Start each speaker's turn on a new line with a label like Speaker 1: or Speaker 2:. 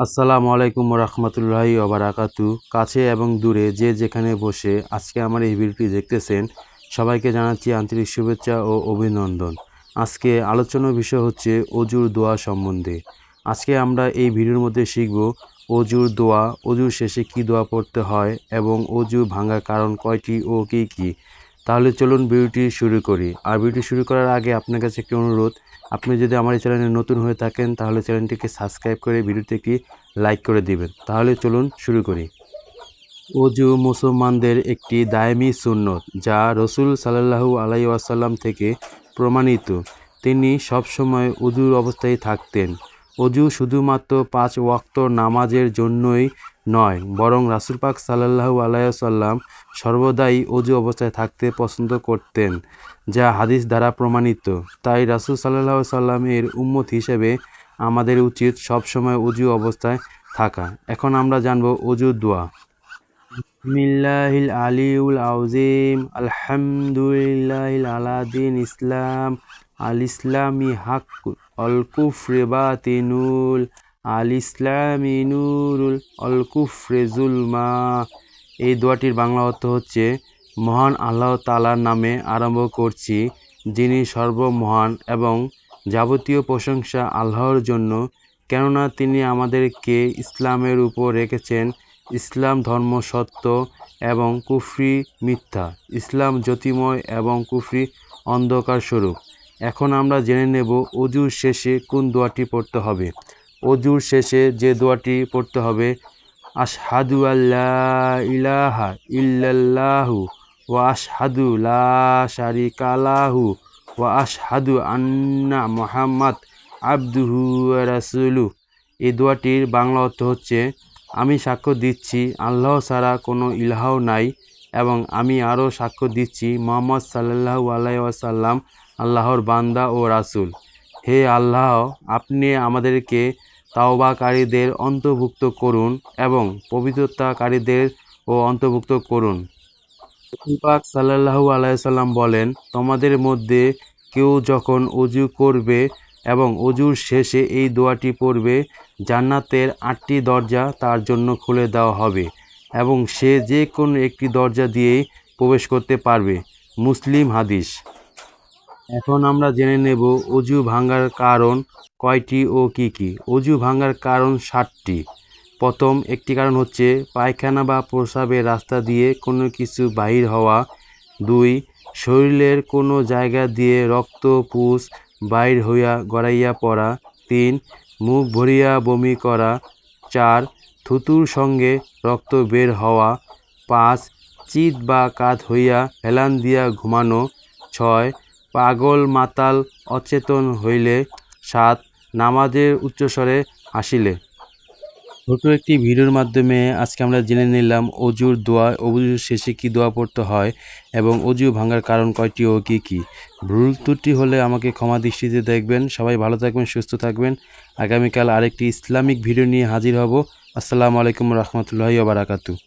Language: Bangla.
Speaker 1: আসসালামু আলাইকুম রহমতুল্লাহি ওবারাকাতু। কাছে এবং দূরে যে যেখানে বসে আজকে আমার এই ভিডিওটি দেখতেছেন, সবাইকে জানাচ্ছি আন্তরিক শুভেচ্ছা ও অভিনন্দন। আজকে আলোচনার বিষয় হচ্ছে অজুর দোয়া সম্বন্ধে। আজকে আমরা এই ভিডিওর মধ্যে শিখব অজুর দোয়া, অজুর শেষে কি দোয়া পড়তে হয় এবং অজু ভাঙার কারণ কয়টি ও কী কী। তাহলে চলুন ভিডিওটি শুরু করি। আর ভিডিওটি শুরু করার আগে আপনার কাছে একটি অনুরোধ, আপনি যদি আমার এই চ্যানেলে নতুন হয়ে থাকেন তাহলে চ্যানেলটিকে সাবস্ক্রাইব করে ভিডিওটি একটি লাইক করে দিবেন। তাহলে চলুন শুরু করি। অজু মুসলমানদের একটি দায়মি সুন্নত, যা রসুল সাল্লাল্লাহু আলাইহি ওয়াসাল্লাম থেকে প্রমাণিত। তিনি সবসময় অজুর অবস্থায় থাকতেন। অজু শুধুমাত্র 5 ওয়াক্ত নামাজের জন্যই নয়, বরং রাসূল পাক সাল্লাল্লাহু আলাইহি ওয়াসাল্লাম সর্বদাই অজু অবস্থায় থাকতে পছন্দ করতেন, যা হাদিস দ্বারা প্রমাণিত। তাই রাসূল সাল্লাল্লাহু আলাইহি ওয়াসাল্লামের উম্মত হিসেবে আমাদের উচিত সবসময় অজু অবস্থায় থাকা। এখন আমরা জানব অজুর দোয়া। বিসমিল্লাহিল আলিউল আযীম, আলহামদুলিল্লাহিল আলাদিন ইসলাম, আল ইসলামি হাক, অল কুফরি বাতিনুল, আল ইসলামি নূরুল, অল কুফরি জুলমা। এই দোয়াটির বাংলা অর্থ হচ্ছে, মহান আল্লাহ তাআলার নামে আরম্ভ করছি, যিনি সর্বমহান, এবং যাবতীয় প্রশংসা আল্লাহর জন্য, কেননা তিনি আমাদেরকে ইসলামের উপর রেখেছেন। ইসলাম ধর্ম সত্য এবং কুফরি মিথ্যা। ইসলাম জ্যোতির্ময় এবং কুফরি অন্ধকার স্বরূপ। এখন আমরা জেনে নেব অজুর শেষে কোন দোয়াটি পড়তে হবে। অজুর শেষে যে দোয়াটি পড়তে হবে, আশহাদু আল্লা ইলাহা ইল্লাল্লাহু ওয়া আশহাদু লা শারিকা লাহু ওয়া আশহাদু আন্না মুহাম্মাদ আবদুহু ওয়া রাসূলুহু। এই দোয়াটির বাংলা অর্থ হচ্ছে, আমি সাক্ষ্য দিচ্ছি আল্লাহ ছাড়া কোনো ইলাহ নাই, এবং আমি আরও সাক্ষ্য দিচ্ছি মুহাম্মদ সাল্লাল্লাহু আলাইহি ওয়াসাল্লাম আল্লাহর বান্দা ও রাসূল। হে আল্লাহ, আপনি আমাদেরকে তাওবাকারীদের অন্তর্ভুক্ত করুন এবং পবিত্রতাকারীদের ও অন্তর্ভুক্ত করুন। রাসূল পাক সাল্লাল্লাহু আলাইহি ওয়াসাল্লাম বলেন, তোমাদের মধ্যে কেউ যখন অজু করবে এবং অজুর শেষে এই দোয়াটি পড়বে, জান্নাতের 8টি দরজা তার জন্য খুলে দেওয়া হবে এবং সে যে কোনো একটি দরজা দিয়েই প্রবেশ করতে পারবে। মুসলিম হাদিস। এখন আমরা জেনে নেব অজু ভাঙার কারণ কয়টি ও কী কী। অজু ভাঙার কারণ 7টি। প্রথম একটি কারণ হচ্ছে পায়খানা বা প্রস্রাবের রাস্তা দিয়ে কোনো কিছু বাহির হওয়া। 2, শরীরের কোনো জায়গা দিয়ে রক্ত পুষ বাহির হইয়া গড়াইয়া পড়া। 3, মুখ ভরিয়া বমি করা। 4, থুতুর সঙ্গে রক্ত বের হওয়া। 5, চিত বা কাত হইয়া হেলান দিয়া ঘুমানো। 6, পাগল মাতাল অচেতন হইলে। 7, নামাজের উচ্চস্বরে হাসিলে। ছোট একটি ভিডিওর মাধ্যমে আজকে আমরা জেনে নিলাম অজুর দোয়া, অজুর শেষে কি দোয়া পড়তে হয় এবং অজু ভাঙার কারণ কয়টি ও কী কী। ভুল ত্রুটি হলে আমাকে ক্ষমা দৃষ্টিতে দেখবেন। সবাই ভালো থাকবেন, সুস্থ থাকবেন। আগামীকাল আরেকটি ইসলামিক ভিডিও নিয়ে হাজির হব। আসসালামু আলাইকুম রহমতুল্লাহি ওয়া বারাকাতুহু।